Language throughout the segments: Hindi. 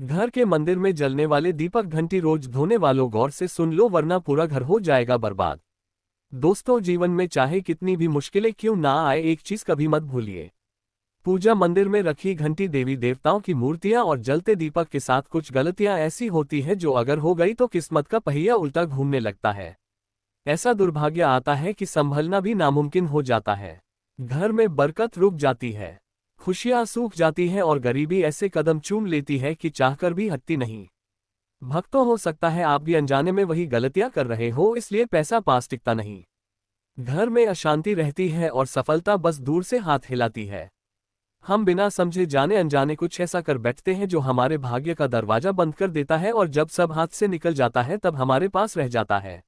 घर के मंदिर में जलने वाले दीपक घंटी रोज धोने वालों गौर से सुन लो, वरना पूरा घर हो जाएगा बर्बाद। दोस्तों, जीवन में चाहे कितनी भी मुश्किलें क्यों ना आए, एक चीज कभी मत भूलिए। पूजा मंदिर में रखी घंटी, देवी देवताओं की मूर्तियां और जलते दीपक के साथ कुछ गलतियां ऐसी होती है जो अगर हो गई तो किस्मत का पहिया उल्टा घूमने लगता है। ऐसा दुर्भाग्य आता है कि संभलना भी नामुमकिन हो जाता है। घर में बरकत रुक जाती है, खुशियां सूख जाती हैं और गरीबी ऐसे कदम चूम लेती है कि चाहकर भी हटती नहीं। भक्तों, हो सकता है आप भी अनजाने में वही गलतियां कर रहे हो, इसलिए पैसा पास टिकता नहीं, घर में अशांति रहती है और सफलता बस दूर से हाथ हिलाती है। हम बिना समझे जाने अनजाने कुछ ऐसा कर बैठते हैं जो हमारे भाग्य का दरवाजा बंद कर देता है, और जब सब हाथ से निकल जाता है तब हमारे पास रह जाता है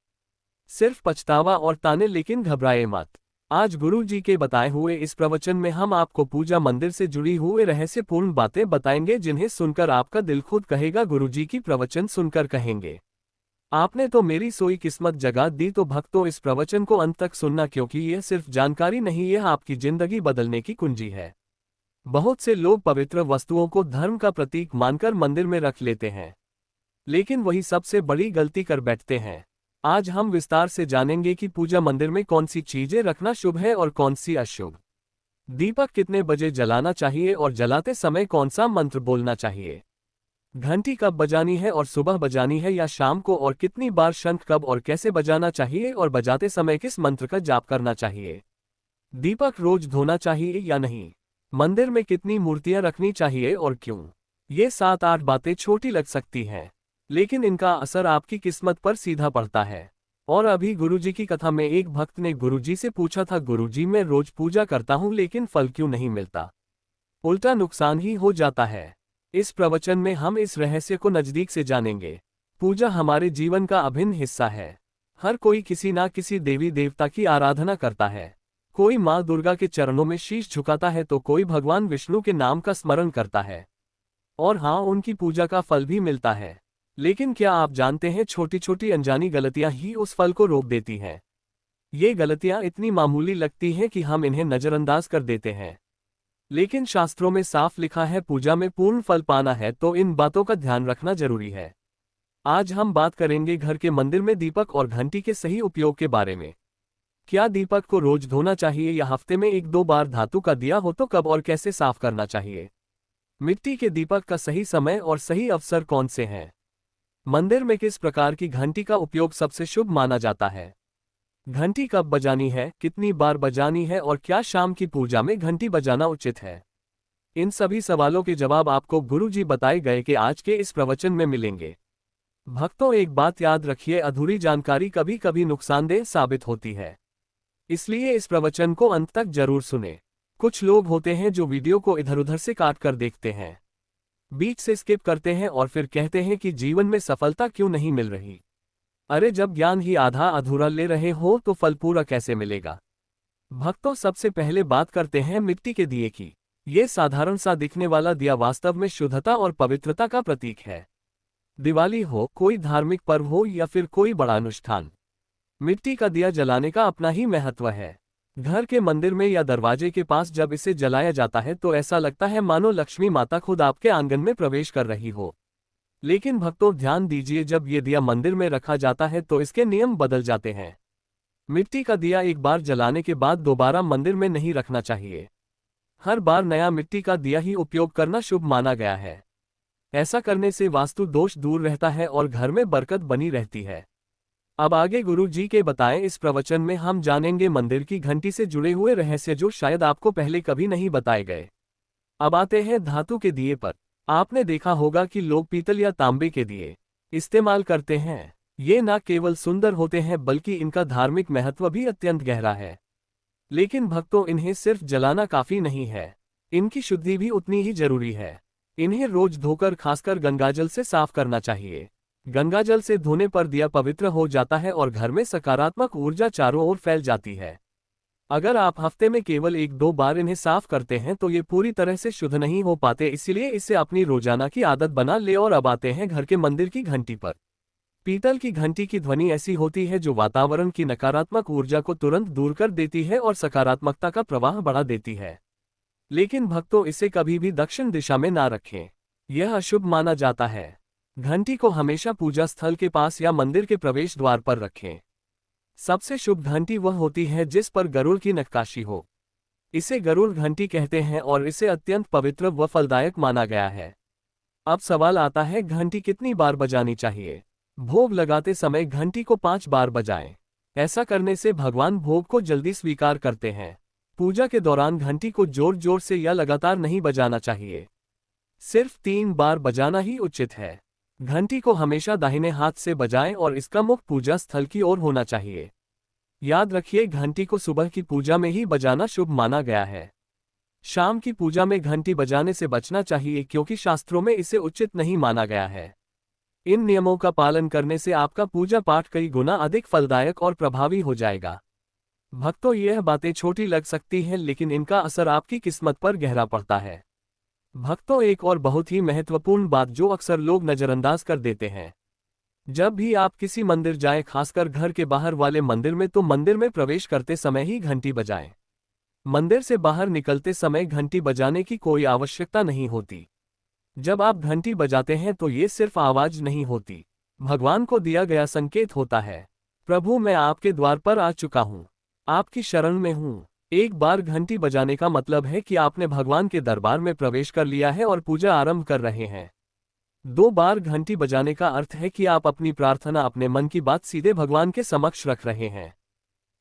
सिर्फ पछतावा और ताने। लेकिन घबराए मत, आज गुरु जी के बताए हुए इस प्रवचन में हम आपको पूजा मंदिर से जुड़ी हुए रहस्यपूर्ण बातें बताएंगे, जिन्हें सुनकर आपका दिल खुद कहेगा गुरु जी की प्रवचन सुनकर कहेंगे, आपने तो मेरी सोई किस्मत जगा दी। तो भक्तों, इस प्रवचन को अंत तक सुनना, क्योंकि यह सिर्फ जानकारी नहीं, यह आपकी जिंदगी बदलने की कुंजी है। बहुत से लोग पवित्र वस्तुओं को धर्म का प्रतीक मानकर मंदिर में रख लेते हैं, लेकिन वही सबसे बड़ी गलती कर बैठते हैं। आज हम विस्तार से जानेंगे कि पूजा मंदिर में कौन सी चीजें रखना शुभ है और कौन सी अशुभ। दीपक कितने बजे जलाना चाहिए और जलाते समय कौन सा मंत्र बोलना चाहिए। घंटी कब बजानी है और सुबह बजानी है या शाम को, और कितनी बार शंख कब और कैसे बजाना चाहिए, और बजाते समय किस मंत्र का जाप करना चाहिए। दीपक रोज धोना चाहिए या नहीं, मंदिर में कितनी मूर्तियां रखनी चाहिए और क्यों। ये 7-8 बातें छोटी लग सकती हैं, लेकिन इनका असर आपकी किस्मत पर सीधा पड़ता है। और अभी गुरुजी की कथा में एक भक्त ने गुरुजी से पूछा था, गुरुजी मैं रोज पूजा करता हूं लेकिन फल क्यों नहीं मिलता, उल्टा नुकसान ही हो जाता है। इस प्रवचन में हम इस रहस्य को नजदीक से जानेंगे। पूजा हमारे जीवन का अभिन्न हिस्सा है। हर कोई किसी ना किसी देवी देवता की आराधना करता है। कोई माँ दुर्गा के चरणों में शीश झुकाता है तो कोई भगवान विष्णु के नाम का स्मरण करता है, और हाँ, उनकी पूजा का फल भी मिलता है। लेकिन क्या आप जानते हैं, छोटी छोटी अनजानी गलतियां ही उस फल को रोक देती हैं। ये गलतियां इतनी मामूली लगती हैं कि हम इन्हें नजरअंदाज कर देते हैं, लेकिन शास्त्रों में साफ लिखा है, पूजा में पूर्ण फल पाना है तो इन बातों का ध्यान रखना जरूरी है। आज हम बात करेंगे घर के मंदिर में दीपक और घंटी के सही उपयोग के बारे में। क्या दीपक को रोज धोना चाहिए या हफ्ते में 1-2 बार, धातु का दिया हो तो कब और कैसे साफ करना चाहिए। मिट्टी के दीपक का सही समय और सही अवसर कौन से हैं। मंदिर में किस प्रकार की घंटी का उपयोग सबसे शुभ माना जाता है। घंटी कब बजानी है, कितनी बार बजानी है, और क्या शाम की पूजा में घंटी बजाना उचित है। इन सभी सवालों के जवाब आपको गुरुजी बताए गए कि आज के इस प्रवचन में मिलेंगे। भक्तों, एक बात याद रखिए, अधूरी जानकारी कभी कभी नुकसानदेह साबित होती है, इसलिए इस प्रवचन को अंत तक जरूर सुने। कुछ लोग होते हैं जो वीडियो को इधर उधर से काट कर देखते हैं, बीच से स्किप करते हैं और फिर कहते हैं कि जीवन में सफलता क्यों नहीं मिल रही। अरे, जब ज्ञान ही आधा अधूरा ले रहे हो तो फल पूरा कैसे मिलेगा। भक्तों, सबसे पहले बात करते हैं मिट्टी के दिए की। ये साधारण सा दिखने वाला दिया वास्तव में शुद्धता और पवित्रता का प्रतीक है। दिवाली हो, कोई धार्मिक पर्व हो या फिर कोई बड़ा अनुष्ठान, मिट्टी का दिया जलाने का अपना ही महत्व है। घर के मंदिर में या दरवाजे के पास जब इसे जलाया जाता है तो ऐसा लगता है मानो लक्ष्मी माता खुद आपके आंगन में प्रवेश कर रही हो। लेकिन भक्तों, ध्यान दीजिए, जब ये दिया मंदिर में रखा जाता है तो इसके नियम बदल जाते हैं। मिट्टी का दिया एक बार जलाने के बाद दोबारा मंदिर में नहीं रखना चाहिए। हर बार नया मिट्टी का दिया ही उपयोग करना शुभ माना गया है। ऐसा करने से वास्तु दोष दूर रहता है और घर में बरकत बनी रहती है। अब आगे गुरु जी के बताएं इस प्रवचन में हम जानेंगे मंदिर की घंटी से जुड़े हुए रहस्य जो शायद आपको पहले कभी नहीं बताए गए। अब आते हैं धातु के दिए पर। आपने देखा होगा कि लोग पीतल या तांबे के दिए इस्तेमाल करते हैं। ये न केवल सुंदर होते हैं बल्कि इनका धार्मिक महत्व भी अत्यंत गहरा है। लेकिन भक्तों, इन्हें सिर्फ जलाना काफी नहीं है, इनकी शुद्धि भी उतनी ही जरूरी है। इन्हें रोज धोकर खासकर गंगाजल से साफ करना चाहिए। गंगाजल से धोने पर दिया पवित्र हो जाता है और घर में सकारात्मक ऊर्जा चारों ओर फैल जाती है। अगर आप हफ्ते में केवल 1-2 बार इन्हें साफ करते हैं तो ये पूरी तरह से शुद्ध नहीं हो पाते, इसलिए इसे अपनी रोजाना की आदत बना ले। और अब आते हैं घर के मंदिर की घंटी पर। पीतल की घंटी की ध्वनि ऐसी होती है जो वातावरण की नकारात्मक ऊर्जा को तुरंत दूर कर देती है और सकारात्मकता का प्रवाह बढ़ा देती है। लेकिन भक्तों, इसे कभी भी दक्षिण दिशा में ना रखें। यह अशुभ माना जाता है। घंटी को हमेशा पूजा स्थल के पास या मंदिर के प्रवेश द्वार पर रखें। सबसे शुभ घंटी वह होती है जिस पर गरुड़ की नक्काशी हो। इसे गरुड़ घंटी कहते हैं और इसे अत्यंत पवित्र व फलदायक माना गया है। अब सवाल आता है, घंटी कितनी बार बजानी चाहिए? भोग लगाते समय घंटी को 5 बार बजाएं। ऐसा करने से भगवान भोग को जल्दी स्वीकार करते हैं। पूजा के दौरान घंटी को जोर जोर से या लगातार नहीं बजाना चाहिए। सिर्फ 3 बार बजाना ही उचित है। घंटी को हमेशा दाहिने हाथ से बजाएं और इसका मुख पूजा स्थल की ओर होना चाहिए। याद रखिए, घंटी को सुबह की पूजा में ही बजाना शुभ माना गया है। शाम की पूजा में घंटी बजाने से बचना चाहिए क्योंकि शास्त्रों में इसे उचित नहीं माना गया है। इन नियमों का पालन करने से आपका पूजा पाठ कई गुना अधिक फलदायक और प्रभावी हो जाएगा। भक्तों, यह बातें छोटी लग सकती हैं लेकिन इनका असर आपकी किस्मत पर गहरा पड़ता है। भक्तों, एक और बहुत ही महत्वपूर्ण बात जो अक्सर लोग नजरअंदाज कर देते हैं। जब भी आप किसी मंदिर जाएं, खासकर घर के बाहर वाले मंदिर में, तो मंदिर में प्रवेश करते समय ही घंटी बजाएं। मंदिर से बाहर निकलते समय घंटी बजाने की कोई आवश्यकता नहीं होती। जब आप घंटी बजाते हैं तो ये सिर्फ आवाज नहीं होती, भगवान को दिया गया संकेत होता है। प्रभु, मैं आपके द्वार पर आ चुका हूँ, आपकी शरण में हूँ। एक बार घंटी बजाने का मतलब है कि आपने भगवान के दरबार में प्रवेश कर लिया है और पूजा आरंभ कर रहे हैं। 2 बार घंटी बजाने का अर्थ है कि आप अपनी प्रार्थना, अपने मन की बात सीधे भगवान के समक्ष रख रहे हैं।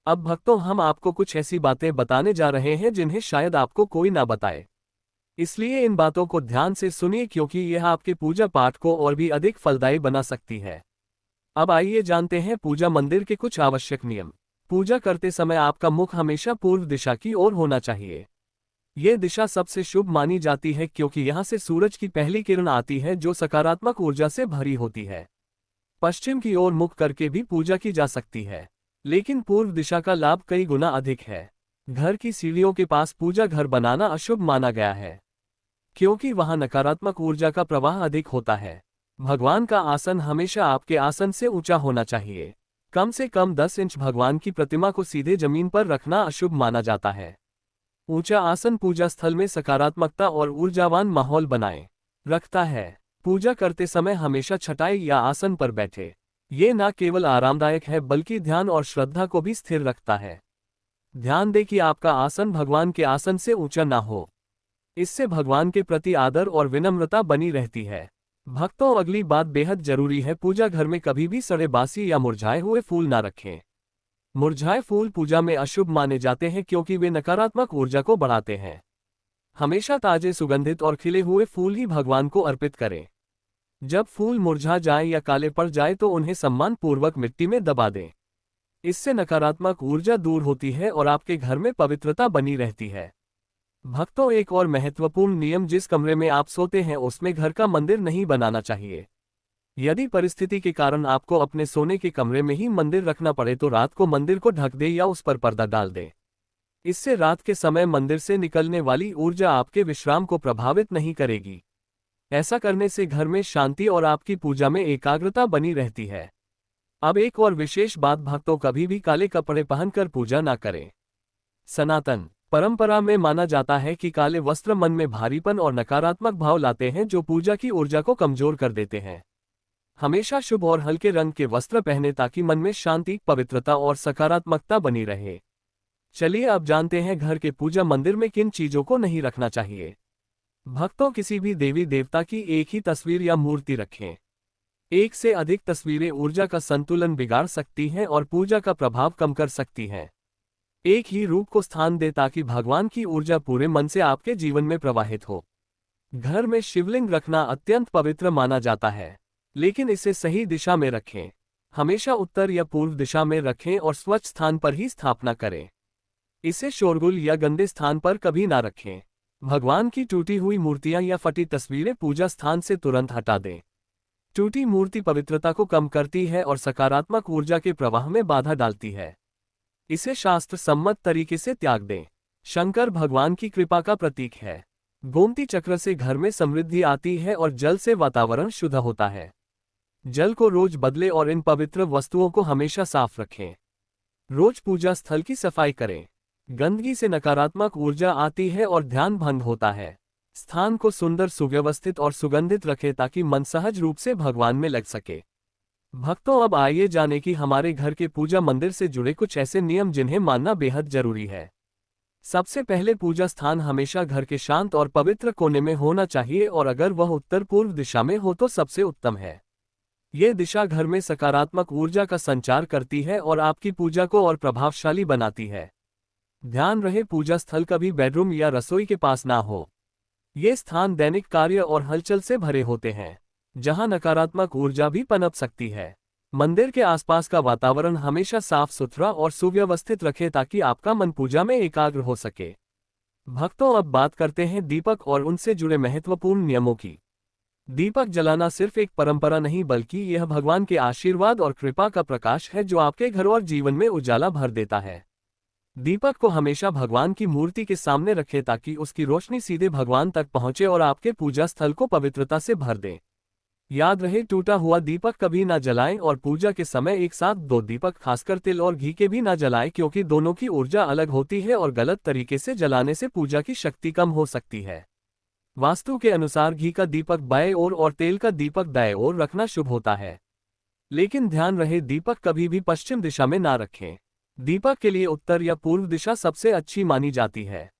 अब भक्तों, हम आपको कुछ ऐसी बातें बताने जा रहे हैं जिन्हें शायद आपको कोई ना बताए। इसलिए इन बातों को ध्यान से सुनिए क्योंकि यह आपके पूजा पाठ को और भी अधिक फलदायी बना सकती है। अब आइए जानते हैं पूजा मंदिर के कुछ आवश्यक नियम। पूजा करते समय आपका मुख हमेशा पूर्व दिशा की ओर होना चाहिए। यह दिशा सबसे शुभ मानी जाती है क्योंकि यहां से सूरज की पहली किरण आती है जो सकारात्मक ऊर्जा से भरी होती है। पश्चिम की ओर मुख करके भी पूजा की जा सकती है, लेकिन पूर्व दिशा का लाभ कई गुना अधिक है। घर की सीढ़ियों के पास पूजा घर बनाना अशुभ माना गया है क्योंकि वहां नकारात्मक ऊर्जा का प्रवाह अधिक होता है। भगवान का आसन हमेशा आपके आसन से ऊंचा होना चाहिए। कम से कम 10 इंच भगवान की प्रतिमा को सीधे जमीन पर रखना अशुभ माना जाता है। ऊंचा आसन पूजा स्थल में सकारात्मकता और ऊर्जावान माहौल बनाए रखता है। पूजा करते समय हमेशा चटाई या आसन पर बैठे। ये न केवल आरामदायक है बल्कि ध्यान और श्रद्धा को भी स्थिर रखता है। ध्यान दें कि आपका आसन भगवान के आसन से ऊंचा ना हो। इससे भगवान के प्रति आदर और विनम्रता बनी रहती है। भक्तों, अगली बात बेहद जरूरी है। पूजा घर में कभी भी सड़े बासी या मुरझाए हुए फूल ना रखें। मुरझाए फूल पूजा में अशुभ माने जाते हैं क्योंकि वे नकारात्मक ऊर्जा को बढ़ाते हैं। हमेशा ताजे, सुगंधित और खिले हुए फूल ही भगवान को अर्पित करें। जब फूल मुरझा जाए या काले पड़ जाए तो उन्हें सम्मानपूर्वक मिट्टी में दबा दें। इससे नकारात्मक ऊर्जा दूर होती है और आपके घर में पवित्रता बनी रहती है। भक्तों, एक और महत्वपूर्ण नियम, जिस कमरे में आप सोते हैं उसमें घर का मंदिर नहीं बनाना चाहिए। यदि परिस्थिति के कारण आपको अपने सोने के कमरे में ही मंदिर रखना पड़े तो रात को मंदिर को ढक दे या उस पर पर्दा डाल दे। इससे रात के समय मंदिर से निकलने वाली ऊर्जा आपके विश्राम को प्रभावित नहीं करेगी। ऐसा करने से घर में शांति और आपकी पूजा में एकाग्रता बनी रहती है। अब एक और विशेष बात, भक्तों, कभी भी काले कपड़े पहनकर पूजा ना करें। सनातन परंपरा में माना जाता है कि काले वस्त्र मन में भारीपन और नकारात्मक भाव लाते हैं जो पूजा की ऊर्जा को कमजोर कर देते हैं। हमेशा शुभ और हल्के रंग के वस्त्र पहने ताकि मन में शांति, पवित्रता और सकारात्मकता बनी रहे। चलिए अब जानते हैं घर के पूजा मंदिर में किन चीजों को नहीं रखना चाहिए। भक्तों, किसी भी देवी देवता की एक ही तस्वीर या मूर्ति रखें। एक से अधिक तस्वीरें ऊर्जा का संतुलन बिगाड़ सकती हैं और पूजा का प्रभाव कम कर सकती हैं। एक ही रूप को स्थान दें ताकि भगवान की ऊर्जा पूरे मन से आपके जीवन में प्रवाहित हो। घर में शिवलिंग रखना अत्यंत पवित्र माना जाता है, लेकिन इसे सही दिशा में रखें। हमेशा उत्तर या पूर्व दिशा में रखें और स्वच्छ स्थान पर ही स्थापना करें। इसे शोरगुल या गंदे स्थान पर कभी ना रखें। भगवान की टूटी हुई मूर्तियां या फटी तस्वीरें पूजा स्थान से तुरंत हटा दें। टूटी मूर्ति पवित्रता को कम करती है और सकारात्मक ऊर्जा के प्रवाह में बाधा डालती है। इसे शास्त्र सम्मत तरीके से त्याग दें। शंकर भगवान की कृपा का प्रतीक है। गोमती चक्र से घर में समृद्धि आती है और जल से वातावरण शुद्ध होता है। जल को रोज बदलें और इन पवित्र वस्तुओं को हमेशा साफ रखें। रोज पूजा स्थल की सफाई करें। गंदगी से नकारात्मक ऊर्जा आती है और ध्यान भंग होता है। स्थान को सुंदर, सुव्यवस्थित और सुगंधित रखें ताकि मन सहज रूप से भगवान में लग सके। भक्तों, अब आइए जाने कि हमारे घर के पूजा मंदिर से जुड़े कुछ ऐसे नियम जिन्हें मानना बेहद जरूरी है। सबसे पहले, पूजा स्थान हमेशा घर के शांत और पवित्र कोने में होना चाहिए और अगर वह उत्तर पूर्व दिशा में हो तो सबसे उत्तम है। यह दिशा घर में सकारात्मक ऊर्जा का संचार करती है और आपकी पूजा को और प्रभावशाली बनाती है। ध्यान रहे, पूजा स्थल कभी बेडरूम या रसोई के पास ना हो। ये स्थान दैनिक कार्य और हलचल से भरे होते हैं, जहां नकारात्मक ऊर्जा भी पनप सकती है। मंदिर के आसपास का वातावरण हमेशा साफ सुथरा और सुव्यवस्थित रखें ताकि आपका मन पूजा में एकाग्र हो सके। भक्तों, अब बात करते हैं दीपक और उनसे जुड़े महत्वपूर्ण नियमों की। दीपक जलाना सिर्फ एक परंपरा नहीं बल्कि यह भगवान के आशीर्वाद और कृपा का प्रकाश है जो आपके घर और जीवन में उजाला भर देता है। दीपक को हमेशा भगवान की मूर्ति के सामने रखें ताकि उसकी रोशनी सीधे भगवान तक पहुंचे और आपके पूजा स्थल को पवित्रता से भर दे। याद रहे, टूटा हुआ दीपक कभी ना जलाएं और पूजा के समय एक साथ दो दीपक, खासकर तिल और घी के, भी ना जलाएं क्योंकि दोनों की ऊर्जा अलग होती है और गलत तरीके से जलाने से पूजा की शक्ति कम हो सकती है। वास्तु के अनुसार घी का दीपक बाएं ओर और तेल का दीपक दाएं ओर रखना शुभ होता है, लेकिन ध्यान रहे दीपक कभी भी पश्चिम दिशा में ना रखें। दीपक के लिए उत्तर या पूर्व दिशा सबसे अच्छी मानी जाती है।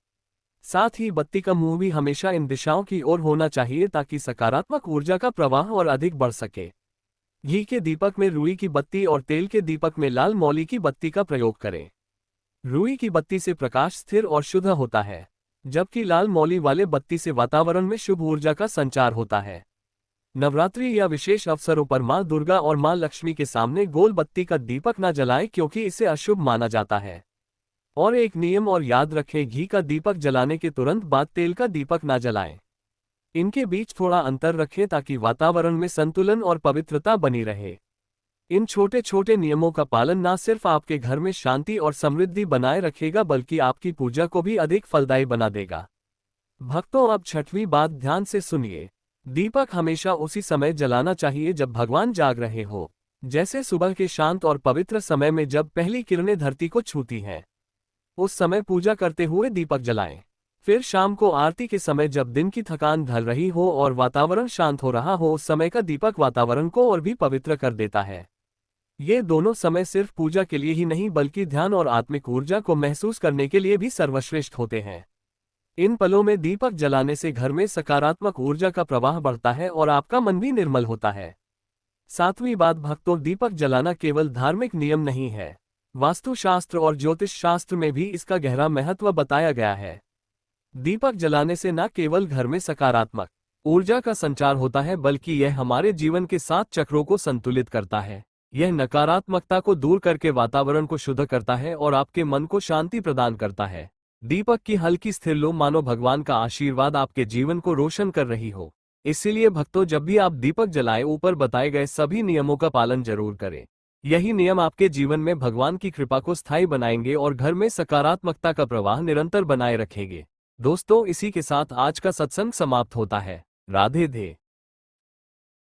साथ ही बत्ती का मुंह भी हमेशा इन दिशाओं की ओर होना चाहिए ताकि सकारात्मक ऊर्जा का प्रवाह और अधिक बढ़ सके। घी के दीपक में रुई की बत्ती और तेल के दीपक में लाल मौली की बत्ती का प्रयोग करें। रुई की बत्ती से प्रकाश स्थिर और शुद्ध होता है, जबकि लाल मौली वाले बत्ती से वातावरण में शुभ ऊर्जा का संचार होता है। नवरात्रि या विशेष अवसरों पर मां दुर्गा और मां लक्ष्मी के सामने गोल बत्ती का दीपक न जलाएं क्योंकि इसे अशुभ माना जाता है। और एक नियम और याद रखें, घी का दीपक जलाने के तुरंत बाद तेल का दीपक ना जलाएं। इनके बीच थोड़ा अंतर रखें ताकि वातावरण में संतुलन और पवित्रता बनी रहे। इन छोटे छोटे नियमों का पालन न सिर्फ आपके घर में शांति और समृद्धि बनाए रखेगा बल्कि आपकी पूजा को भी अधिक फलदायी बना देगा। भक्तों, अब छठवीं बात ध्यान से सुनिए। दीपक हमेशा उसी समय जलाना चाहिए जब भगवान जाग रहे हो, जैसे सुबह के शांत और पवित्र समय में जब पहली किरणें धरती को छूती हैं। उस समय पूजा करते हुए दीपक जलाएं। फिर शाम को आरती के समय जब दिन की थकान ढल रही हो और वातावरण शांत हो रहा हो, उस समय का दीपक वातावरण को और भी पवित्र कर देता है। ये दोनों समय सिर्फ पूजा के लिए ही नहीं बल्कि ध्यान और आत्मिक ऊर्जा को महसूस करने के लिए भी सर्वश्रेष्ठ होते हैं। इन पलों में दीपक जलाने से घर में सकारात्मक ऊर्जा का प्रवाह बढ़ता है और आपका मन भी निर्मल होता है। सातवीं बात, भक्तों, दीपक जलाना केवल धार्मिक नियम नहीं है, वास्तुशास्त्र और ज्योतिष शास्त्र में भी इसका गहरा महत्व बताया गया है। दीपक जलाने से न केवल घर में सकारात्मक ऊर्जा का संचार होता है बल्कि यह हमारे जीवन के 7 चक्रों को संतुलित करता है। यह नकारात्मकता को दूर करके वातावरण को शुद्ध करता है और आपके मन को शांति प्रदान करता है। दीपक की हल्की स्थिर लो मानो भगवान का आशीर्वाद आपके जीवन को रोशन कर रही हो। इसीलिए भक्तों, जब भी आप दीपक जलाएं, ऊपर बताए गए सभी नियमों का पालन जरूर करें। यही नियम आपके जीवन में भगवान की कृपा को स्थायी बनाएंगे और घर में सकारात्मकता का प्रवाह निरंतर बनाए रखेंगे। दोस्तों, इसी के साथ आज का सत्संग समाप्त होता है। राधे राधे।